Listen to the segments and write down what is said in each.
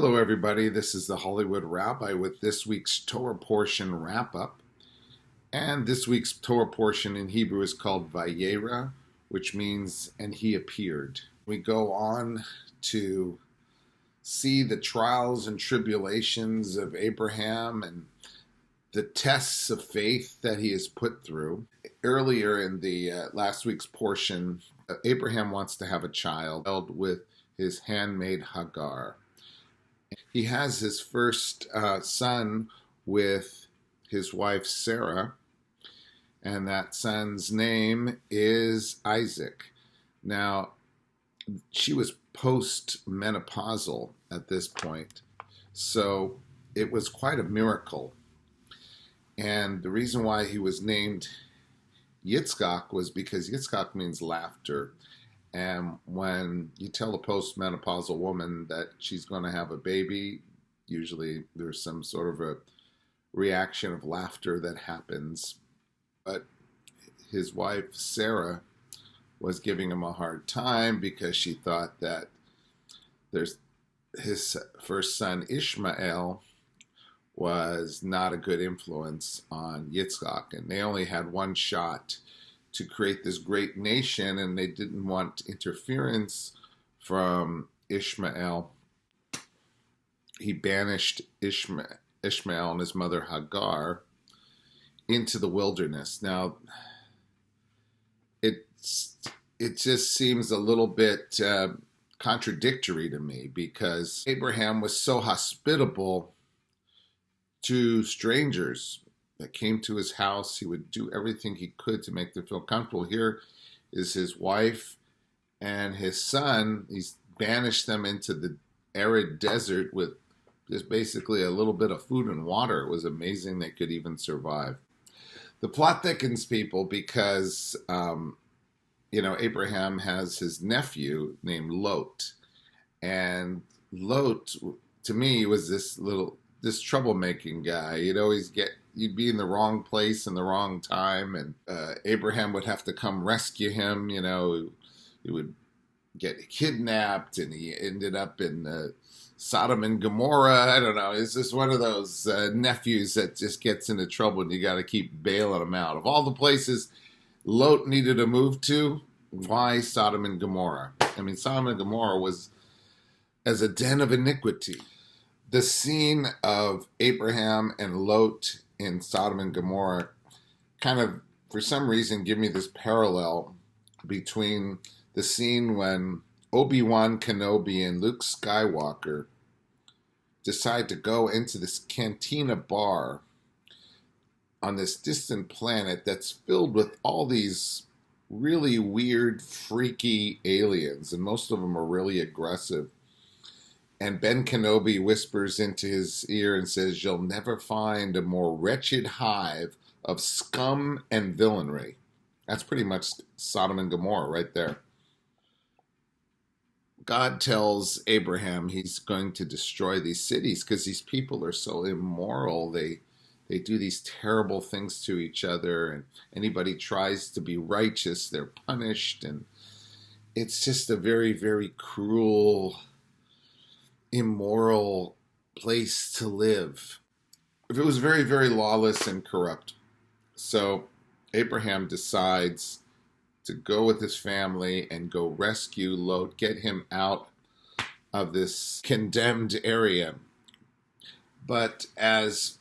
Hello, everybody. This is the Hollywood Rabbi with this week's Torah Portion wrap-up. And this week's Torah Portion in Hebrew is called Vayera, which means, and he appeared. We go on to see the trials and tribulations of Abraham and the tests of faith that he has put through. Earlier in the last week's portion, Abraham wants to have a child with his handmaid Hagar. He has his first son with his wife Sarah, and that son's name is Isaac. Now, she was post-menopausal at this point, so it was quite a miracle. And the reason why he was named Issac was because Issac means laughter. And when you tell a postmenopausal woman that she's going to have a baby, usually there's some sort of a reaction of laughter that happens. But his wife, Sarah, was giving him a hard time because she thought that his first son, Ishmael, was not a good influence on Issac. And they only had one shot to create this great nation, and they didn't want interference from Ishmael. He banished Ishmael and his mother Hagar into the wilderness. Now, it just seems a little bit contradictory to me, because Abraham was so hospitable to strangers that came to his house. He would do everything he could to make them feel comfortable. Here is his wife and his son. He's banished them into the arid desert with just basically a little bit of food and water. It was amazing they could even survive. The plot thickens, people, because, Abraham has his nephew named Lot. And Lot, to me, was this troublemaking guy. You'd be in the wrong place in the wrong time, and Abraham would have to come rescue him. He would get kidnapped, and he ended up in Sodom and Gomorrah. I don't know. It's just one of those nephews that just gets into trouble, and you got to keep bailing him out. Of all the places Lot needed to move to, why Sodom and Gomorrah? I mean, Sodom and Gomorrah was as a den of iniquity. The scene of Abraham and Lot in Sodom and Gomorrah kind of, for some reason, give me this parallel between the scene when Obi-Wan Kenobi and Luke Skywalker decide to go into this cantina bar on this distant planet that's filled with all these really weird, freaky aliens, and most of them are really aggressive. And Ben Kenobi whispers into his ear and says, "You'll never find a more wretched hive of scum and villainy." That's pretty much Sodom and Gomorrah right there. God tells Abraham he's going to destroy these cities because these people are so immoral. They do these terrible things to each other, and anybody tries to be righteous, they're punished. And it's just a very, very cruel, immoral place to live. It was very, very lawless and corrupt. So Abraham decides to go with his family and go rescue Lot, get him out of this condemned area. But as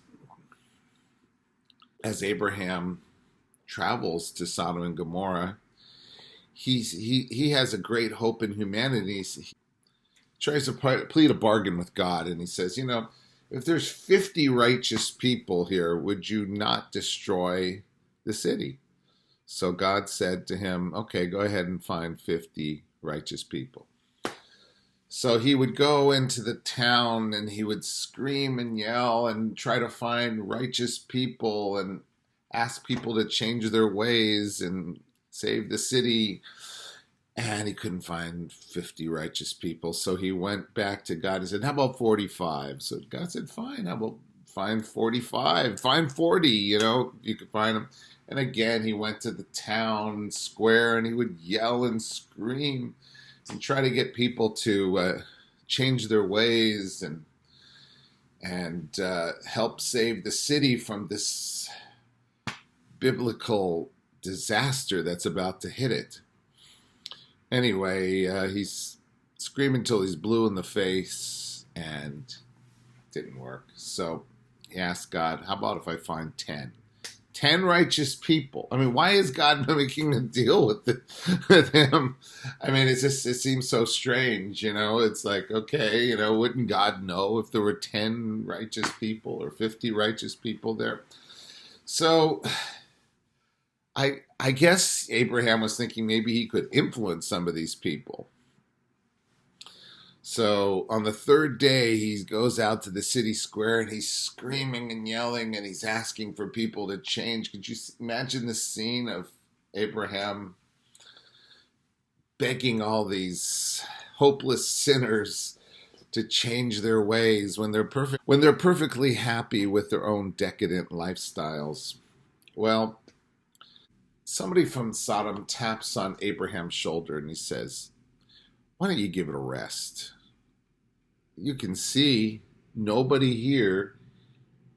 Abraham travels to Sodom and Gomorrah, he has a great hope in humanity. He tries to plead a bargain with God, and he says, if there's 50 righteous people here, would you not destroy the city? So God said to him, okay, go ahead and find 50 righteous people. So he would go into the town, and he would scream and yell and try to find righteous people and ask people to change their ways and save the city. And he couldn't find 50 righteous people. So he went back to God and said, how about 45? So God said, fine, how about find 45? Find 40, you could find them. And again, he went to the town square, and he would yell and scream and try to get people to change their ways and help save the city from this biblical disaster that's about to hit it. Anyway, he's screaming till he's blue in the face, and it didn't work. So he asked God, how about if I find 10? 10 righteous people. I mean, why is God making a deal with him? I mean, it seems so strange, It's like, okay, wouldn't God know if there were 10 righteous people or 50 righteous people there? So I guess Abraham was thinking maybe he could influence some of these people. So on the third day, he goes out to the city square and he's screaming and yelling and he's asking for people to change. Could you imagine the scene of Abraham begging all these hopeless sinners to change their ways when they're perfectly happy with their own decadent lifestyles? Well, somebody from Sodom taps on Abraham's shoulder and he says, why don't you give it a rest? You can see nobody here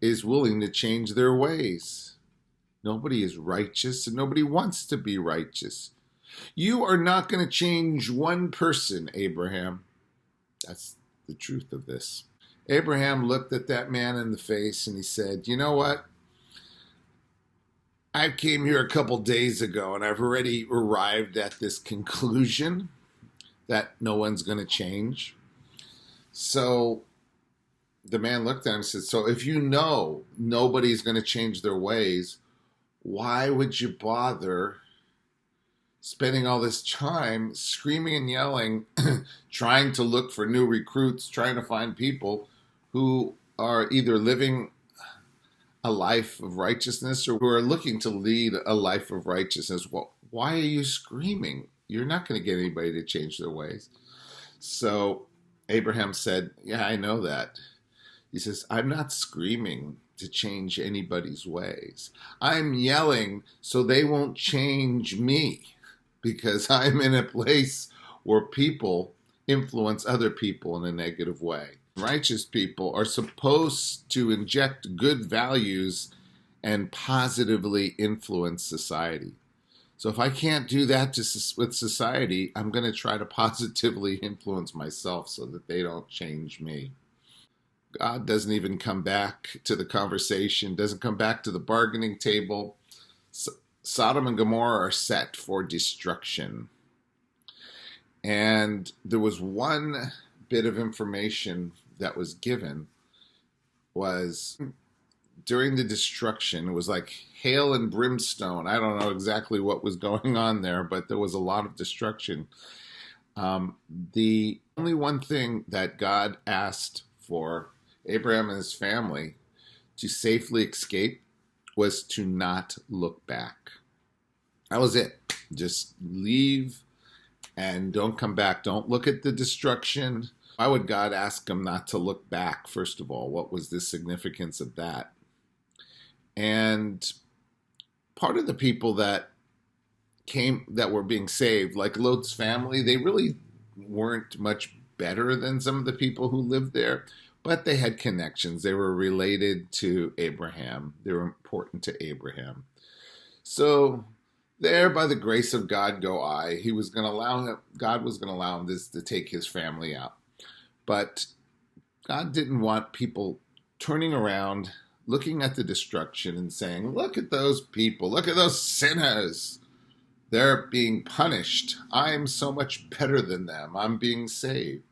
is willing to change their ways. Nobody is righteous and nobody wants to be righteous. You are not going to change one person, Abraham. That's the truth of this. Abraham looked at that man in the face and he said, you know what? I came here a couple days ago and I've already arrived at this conclusion that no one's going to change. So the man looked at him and said, so if you know nobody's going to change their ways, why would you bother spending all this time screaming and yelling, trying to look for new recruits, trying to find people who are either living a life of righteousness or who are looking to lead a life of righteousness? Well, why are you screaming? You're not going to get anybody to change their ways. So Abraham said, yeah, I know that. He says, I'm not screaming to change anybody's ways. I'm yelling so they won't change me because I'm in a place where people influence other people in a negative way. Righteous people are supposed to inject good values and positively influence society. So if I can't do that with society, I'm going to try to positively influence myself so that they don't change me. God doesn't even come back to the conversation, doesn't come back to the bargaining table. Sodom and Gomorrah are set for destruction. And there was one bit of information that was given was during the destruction, it was like hail and brimstone. I don't know exactly what was going on there, but there was a lot of destruction. The only one thing that God asked for Abraham and his family to safely escape was to not look back. That was it. Just leave and don't come back. Don't look at the destruction. Why would God ask them not to look back, first of all? What was the significance of that? And part of the people that were being saved, like Lot's family, they really weren't much better than some of the people who lived there, but they had connections. They were related to Abraham. They were important to Abraham. So there, by the grace of God go I. God was going to allow him to take his family out. But God didn't want people turning around, looking at the destruction and saying, look at those people, look at those sinners. They're being punished. I'm so much better than them. I'm being saved.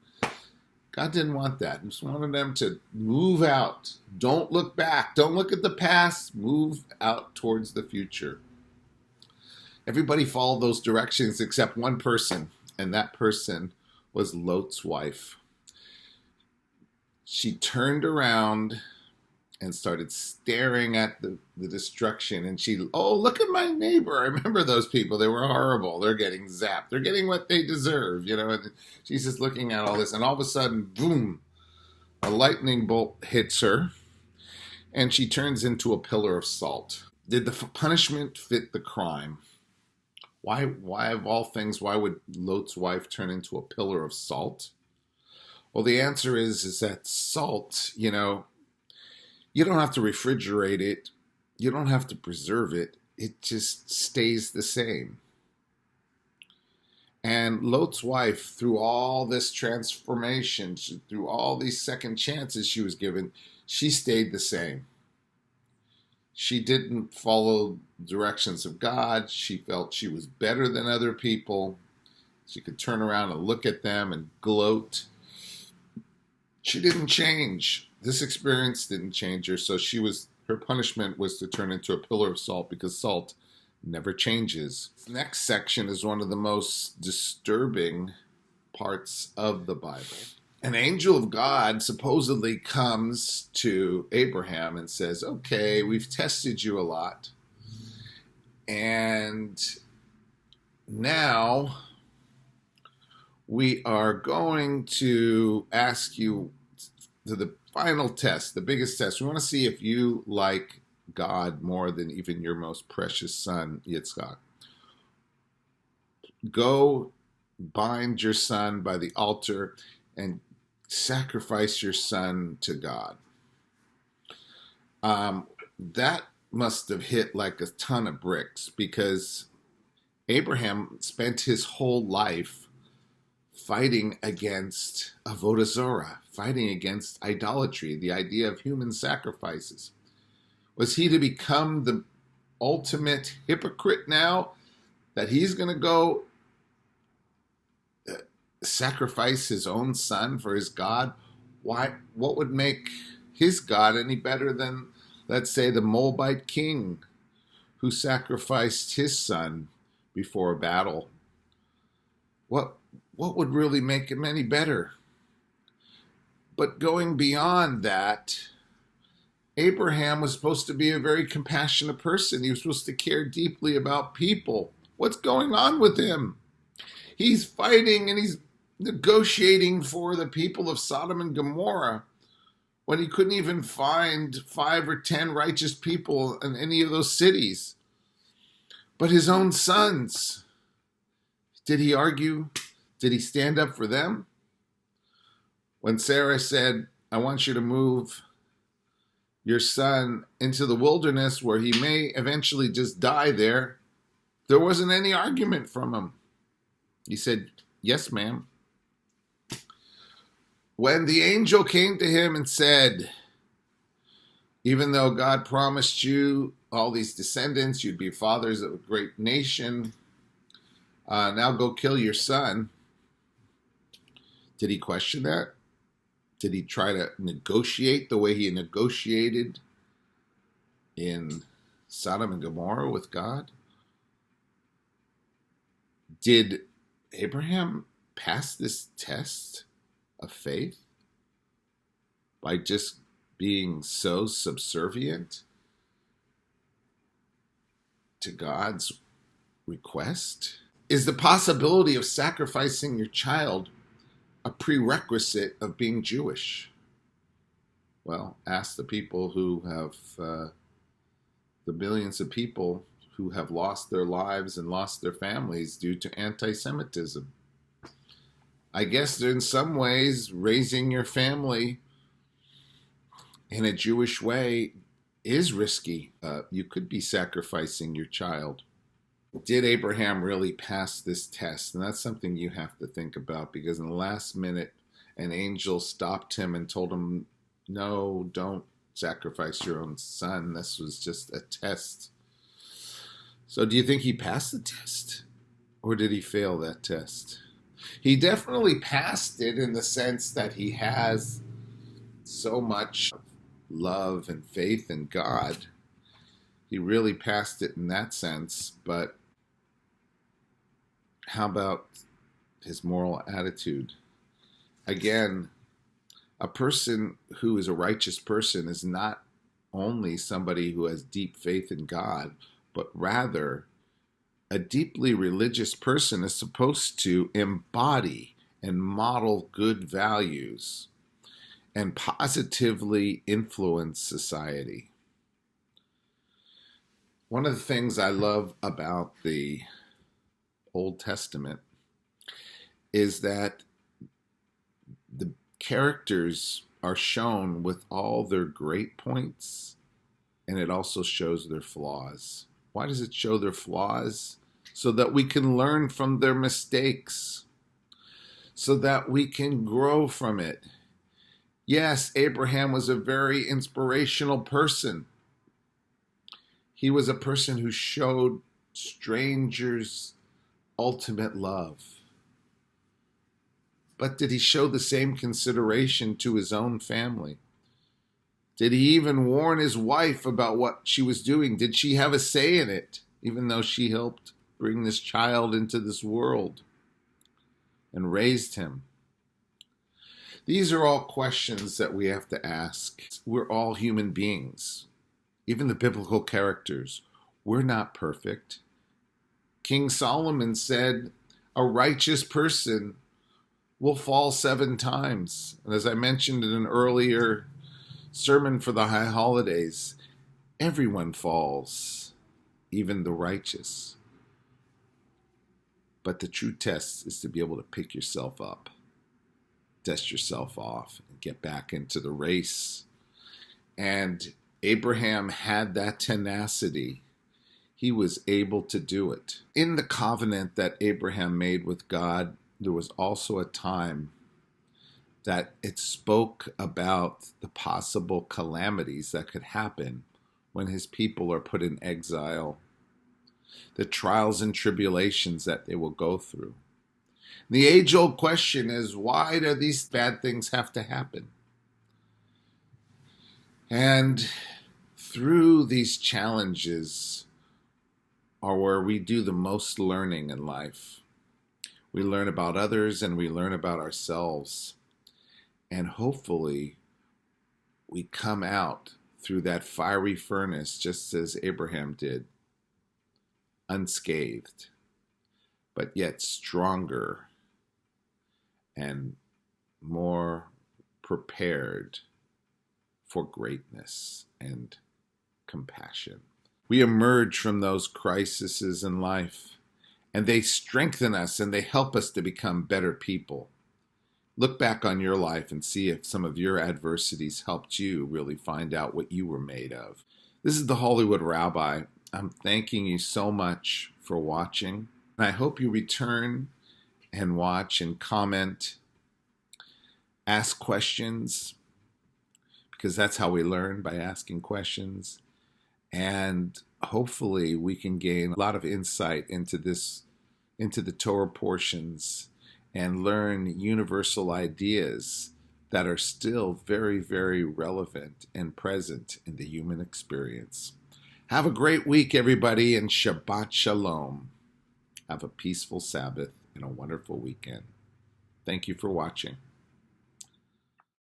God didn't want that. He just wanted them to move out. Don't look back. Don't look at the past. Move out towards the future. Everybody followed those directions except one person, and that person was Lot's wife. She turned around and started staring at the destruction. And look at my neighbor. I remember those people. They were horrible. They're getting zapped. They're getting what they deserve, And she's just looking at all this. And all of a sudden, boom, a lightning bolt hits her. And she turns into a pillar of salt. Did the punishment fit the crime? Why of all things, why would Lot's wife turn into a pillar of salt? Well, the answer is that salt, you don't have to refrigerate it. You don't have to preserve it. It just stays the same. And Lot's wife, through all this transformation, through all these second chances she was given, she stayed the same. She didn't follow directions of God. She felt she was better than other people. She could turn around and look at them and gloat. She didn't change. This experience didn't change her, so her punishment was to turn into a pillar of salt, because salt never changes. The next section is one of the most disturbing parts of the Bible. An angel of God supposedly comes to Abraham and says, okay, we've tested you a lot, and now we are going to ask you to the final test, the biggest test. We want to see if you like God more than even your most precious son, Issac. Go bind your son by the altar and sacrifice your son to God. That must have hit like a ton of bricks, because Abraham spent his whole life fighting against avodah zarah, fighting against idolatry, the idea of human sacrifices. Was he to become the ultimate hypocrite now, that he's going to go sacrifice his own son for his God? Why? What would make his God any better than, let's say, the Moabite king who sacrificed his son before a battle? What would really make him any better? But going beyond that, Abraham was supposed to be a very compassionate person. He was supposed to care deeply about people. What's going on with him? He's fighting and he's negotiating for the people of Sodom and Gomorrah when he couldn't even find 5 or 10 righteous people in any of those cities. But his own sons, did he argue? Did he stand up for them? When Sarah said, I want you to move your son into the wilderness where he may eventually just die there wasn't any argument from him. He said, yes, ma'am. When the angel came to him and said, even though God promised you all these descendants, you'd be fathers of a great nation, now go kill your son. Did he question that? Did he try to negotiate the way he negotiated in Sodom and Gomorrah with God? Did Abraham pass this test of faith by just being so subservient to God's request? Is the possibility of sacrificing your child a prerequisite of being Jewish? Well, ask the people who have, the millions of people who have lost their lives and lost their families due to anti-Semitism. I guess in some ways, raising your family in a Jewish way is risky. You could be sacrificing your child. Did Abraham really pass this test? And that's something you have to think about, because in the last minute, an angel stopped him and told him, no, don't sacrifice your own son. This was just a test. So do you think he passed the test, or did he fail that test? He definitely passed it in the sense that he has so much love and faith in God. He really passed it in that sense, but how about his moral attitude? Again, a person who is a righteous person is not only somebody who has deep faith in God, but rather a deeply religious person is supposed to embody and model good values and positively influence society. One of the things I love about the Old Testament is that the characters are shown with all their great points, and it also shows their flaws. Why does it show their flaws? So that we can learn from their mistakes, so that we can grow from it. Yes, Abraham was a very inspirational person. He was a person who showed strangers ultimate love. But did he show the same consideration to his own family? Did he even warn his wife about what she was doing? Did she have a say in it, even though she helped bring this child into this world and raised him? These are all questions that we have to ask. We're all human beings. Even the biblical characters, we're not perfect. King Solomon said, a righteous person will fall 7 times. And as I mentioned in an earlier sermon for the high holidays, everyone falls, even the righteous. But the true test is to be able to pick yourself up, dust yourself off, and get back into the race. And Abraham had that tenacity. He was able to do it. In the covenant that Abraham made with God, there was also a time that it spoke about the possible calamities that could happen when his people are put in exile, the trials and tribulations that they will go through. The age-old question is, why do these bad things have to happen? And through these challenges are where we do the most learning in life. We learn about others and we learn about ourselves. And hopefully we come out through that fiery furnace just as Abraham did, unscathed, but yet stronger and more prepared for greatness and compassion. We emerge from those crises in life, and they strengthen us and they help us to become better people. Look back on your life and see if some of your adversities helped you really find out what you were made of. This is the Hollywood Rabbi. I'm thanking you so much for watching. And I hope you return and watch and comment, ask questions, because that's how we learn, by asking questions. And hopefully we can gain a lot of insight into the Torah portions and learn universal ideas that are still very, very relevant and present in the human experience. Have a great week, everybody, and Shabbat Shalom. Have a peaceful Sabbath and a wonderful weekend. Thank you for watching.